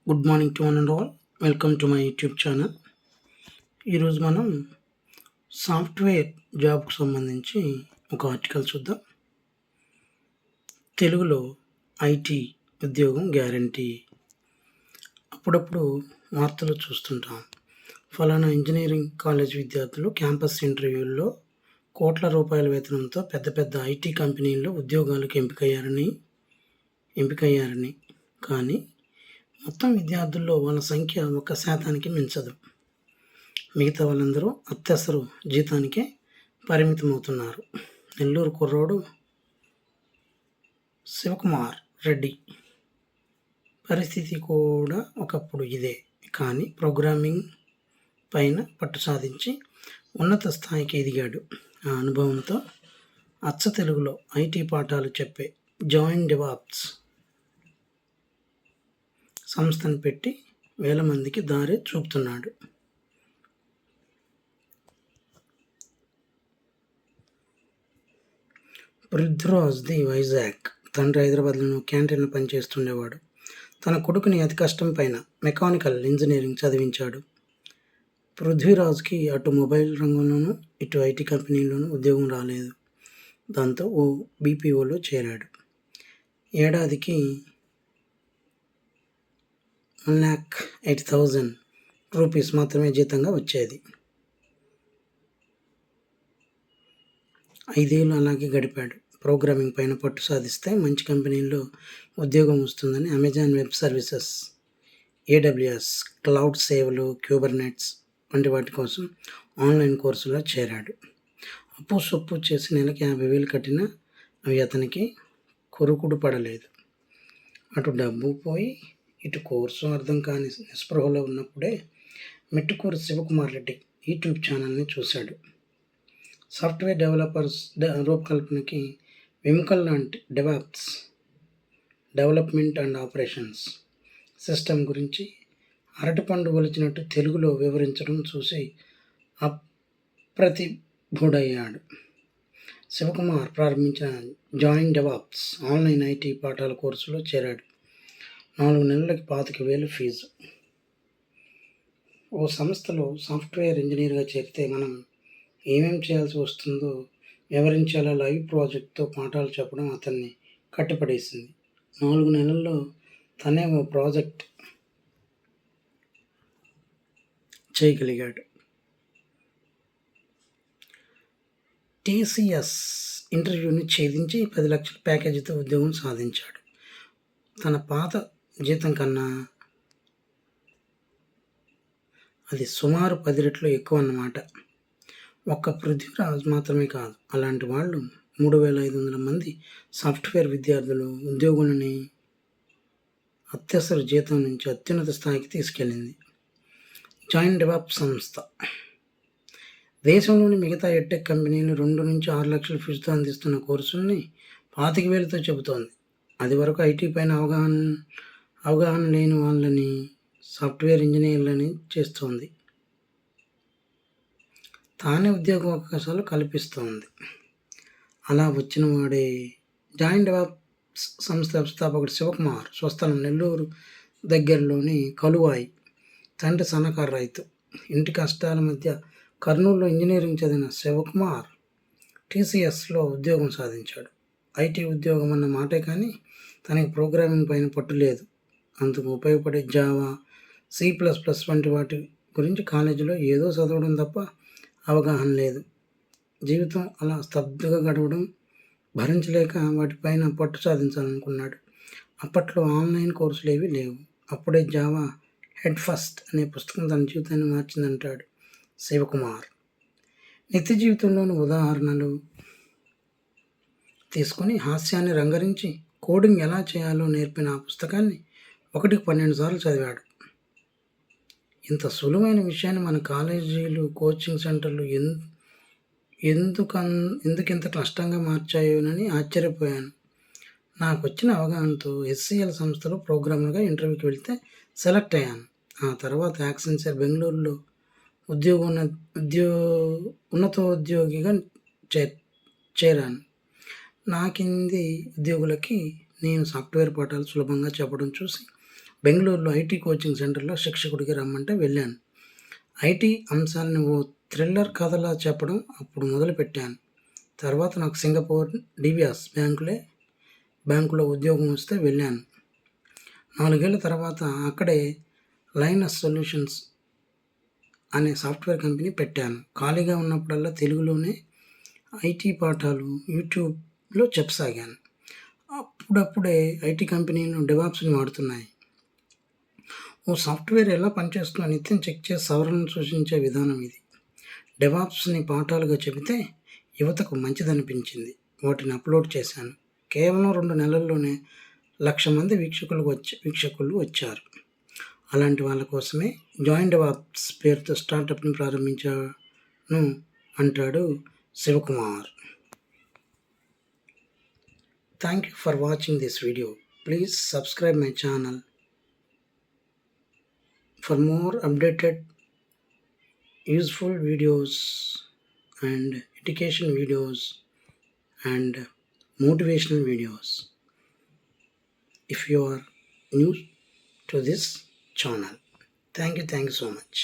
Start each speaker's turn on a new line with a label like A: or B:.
A: Good morning to one and all. Welcome to my YouTube channel. ఈరోజు మనం software జాబ్కు సంబంధించి ఒక ఆర్టికల్ చూద్దాం. తెలుగులో ఐటీ ఉద్యోగం గ్యారంటీ. అప్పుడప్పుడు వార్తలు చూస్తుంటాం. ఫలానా ఇంజనీరింగ్ కాలేజ్ విద్యార్థులు క్యాంపస్ ఇంటర్వ్యూల్లో కోట్ల రూపాయల వేతనంతో పెద్ద పెద్ద ఐటీ కంపెనీల్లో ఉద్యోగాలకు ఎంపికయ్యారని. కానీ మొత్తం విద్యార్థుల్లో వాళ్ళ సంఖ్య 1% మించదు. మిగతా వాళ్ళందరూ అత్యవసర జీతానికే పరిమితమవుతున్నారు. నెల్లూరు కుర్రోడు శివకుమార్ రెడ్డి పరిస్థితి కూడా ఒకప్పుడు ఇదే. కానీ ప్రోగ్రామింగ్ పైన పట్టు సాధించి ఉన్నత స్థాయికి ఎదిగాడు. ఆ అనుభవంతో అచ్చ తెలుగులో ఐటీ పాఠాలు చెప్పే జాయిన్ డెవాప్స్ సంస్థను పెట్టి వేల మందికి దారి చూపుతున్నాడు. పృథ్వీరాజ్ది వైజాగ్. తండ్రి హైదరాబాద్లో క్యాంటీన్లో పనిచేస్తుండేవాడు. తన కొడుకుని అతి కష్టం పైన మెకానికల్ ఇంజనీరింగ్ చదివించాడు. పృథ్వీరాజ్కి అటు మొబైల్ రంగంలోనూ ఇటు ఐటీ కంపెనీలోనూ ఉద్యోగం రాలేదు. దాంతో ఓ బీపీఓలో చేరాడు. ఏడాదికి 1,80,000 రూపీస్ మాత్రమే జీతంగా వచ్చేది. 5 ఏళ్ళు అలాగే గడిపాడు. ప్రోగ్రామింగ్ పైన పట్టు సాధిస్తే మంచి కంపెనీల్లో ఉద్యోగం వస్తుందని Amazon web services, AWS, cloud సేవలు, క్యూబర్నెట్స్ వంటి వాటి కోసం ఆన్లైన్ కోర్సులో చేరాడు. అప్పు సొప్పు చేసి నెలకి 50,000 కట్టినా అవి అతనికి కొరుకుడు పడలేదు. అటు డబ్బు పోయి ఇటు కోర్సు అర్థం కాని నిస్పృహలో ఉన్నప్పుడే మెట్టుకూరు శివకుమార్ రెడ్డి యూట్యూబ్ ఛానల్ని చూశాడు. సాఫ్ట్వేర్ డెవలపర్స్ రూపకల్పనకి విముకల్ లాంటి DevOps, development and operations system గురించి అరటిపండు ఒలిచినట్టు తెలుగులో వివరించడం చూసి అప్రతిభుడయ్యాడు. శివకుమార్ ప్రారంభించిన జాయిన్ డెవాప్స్ ఆన్లైన్ ఐటీ పాఠాల కోర్సులో చేరాడు. 4 నెలలకి 25,000 ఫీజు. ఓ సంస్థలో సాఫ్ట్వేర్ ఇంజనీర్గా చేరితే మనం ఏమేం చేయాల్సి వస్తుందో వివరించేలా లైవ్ ప్రాజెక్ట్తో పాఠాలు చెప్పడం అతన్ని కట్టిపడేసింది. 4 నెలల్లో తనే ఓ ప్రాజెక్ట్ చేయగలిగాడు. TCS ఇంటర్వ్యూని ఛేదించి 10 లక్షల ప్యాకేజీతో ఉద్యోగం సాధించాడు. తన పాత జీతం కన్నా అది సుమారు 10 రెట్లు ఎక్కువ అన్నమాట. ఒక్క పృథ్వీరాజ్ మాత్రమే కాదు, అలాంటి వాళ్ళు 3,500 మంది సాఫ్ట్వేర్ విద్యార్థులు ఉద్యోగులని అత్యవసర జీతం నుంచి అత్యున్నత స్థాయికి తీసుకెళ్ళింది. జాయిన్ డెవాప్ సంస్థ దేశంలోని మిగతా ఎడ్టెక్ కంపెనీలు 2 నుంచి 6 లక్షల ఫీజుతో అందిస్తున్న కోర్సుల్ని 25,000తో చెబుతోంది. అది వరకు ఐటీ పైన అవగాహన లేని వాళ్ళని సాఫ్ట్వేర్ ఇంజనీర్లని చేస్తోంది. తానే ఉద్యోగ అవకాశాలు కల్పిస్తోంది. అలా వచ్చిన వాడే జాయిన్ డెవాప్స్ సంస్థ వ్యవస్థాపకుడు శివకుమార్. స్వస్థలం నెల్లూరు దగ్గరలోని కలువాయి. తండ్రి సన్నకారు రైతు. ఇంటి కష్టాల మధ్య కర్నూలులో ఇంజనీరింగ్ చదివిన శివకుమార్ TCSలో ఉద్యోగం సాధించాడు. ఐటీ ఉద్యోగం అన్న మాటే కానీ తనకి ప్రోగ్రామింగ్ పైన పట్టు లేదు. అందుకు ఉపయోగపడే జావా, C++ వంటి వాటి గురించి కాలేజీలో ఏదో చదవడం తప్ప అవగాహన లేదు. జీవితం అలా స్తబ్దుగా గడవడం భరించలేక వాటిపైన పట్టు సాధించాలనుకున్నాడు. అప్పట్లో ఆన్లైన్ కోర్సులు ఏవి లేవు. అప్పుడే జావా హెడ్ ఫస్ట్ అనే పుస్తకం తన జీవితాన్ని మార్చిందంటాడు శివకుమార్. నిత్య జీవితంలోని ఉదాహరణలు తీసుకొని హాస్యాన్ని రంగరించి కోడింగ్ ఎలా చేయాలో నేర్పిన ఆ పుస్తకాన్ని 1కి 12 సార్లు చదివాడు. ఇంత సులువైన విషయాన్ని మన కాలేజీలు, కోచింగ్ సెంటర్లు ఎందుకింత కష్టంగా మార్చాయోనని ఆశ్చర్యపోయాను. నాకు వచ్చిన అవగాహనతో SCL సంస్థలో ప్రోగ్రామర్గా ఇంటర్వ్యూకి వెళ్తే సెలెక్ట్ అయ్యాను. ఆ తర్వాత యాక్సెంచర్ బెంగళూరులో ఉన్నతోద్యోగిగా చేరాను. నా కింది ఉద్యోగులకి నేను సాఫ్ట్వేర్ పాఠాలు సులభంగా చెప్పడం చూసి బెంగళూరులో ఐటీ కోచింగ్ సెంటర్లో శిక్షకుడికి రమ్మంటే వెళ్ళాను. ఐటీ అంశాలను ఓ థ్రిల్లర్ కథలా చెప్పడం అప్పుడు మొదలుపెట్టాను. తర్వాత నాకు సింగపూర్ డిబిఎస్ బ్యాంకులో ఉద్యోగం వస్తే వెళ్ళాను. 4 ఏళ్ల తర్వాత అక్కడే లైనస్ సొల్యూషన్స్ అనే సాఫ్ట్వేర్ కంపెనీ పెట్టాను. ఖాళీగా ఉన్నప్పుడల్లా తెలుగులోనే ఐటీ పాఠాలు యూట్యూబ్లో చెప్పసాగాను. అప్పుడప్పుడే ఐటీ కంపెనీలు డెవాప్స్ని వాడుతున్నాయి. ఓ సాఫ్ట్వేర్ ఎలా పనిచేస్తుందో నిత్యం చెక్ చేసి సవరణలు సూచించే విధానం ఇది. డెవాప్స్ని పాఠాలుగా చెబితే యువతకు మంచిదనిపించింది. వాటిని అప్లోడ్ చేశాను. కేవలం 2 నెలల్లోనే 1,00,000 మంది వీక్షకులు వచ్చారు. అలాంటి వాళ్ళ కోసమే జాయిన్ డెవాప్స్ పేరుతో స్టార్టప్ని ప్రారంభించాను అంటాడు Shivakumar. Thank you for watching this video. Please subscribe my channel for more updated useful videos and education videos and motivational videos. If you are new to this channel, thank you so much.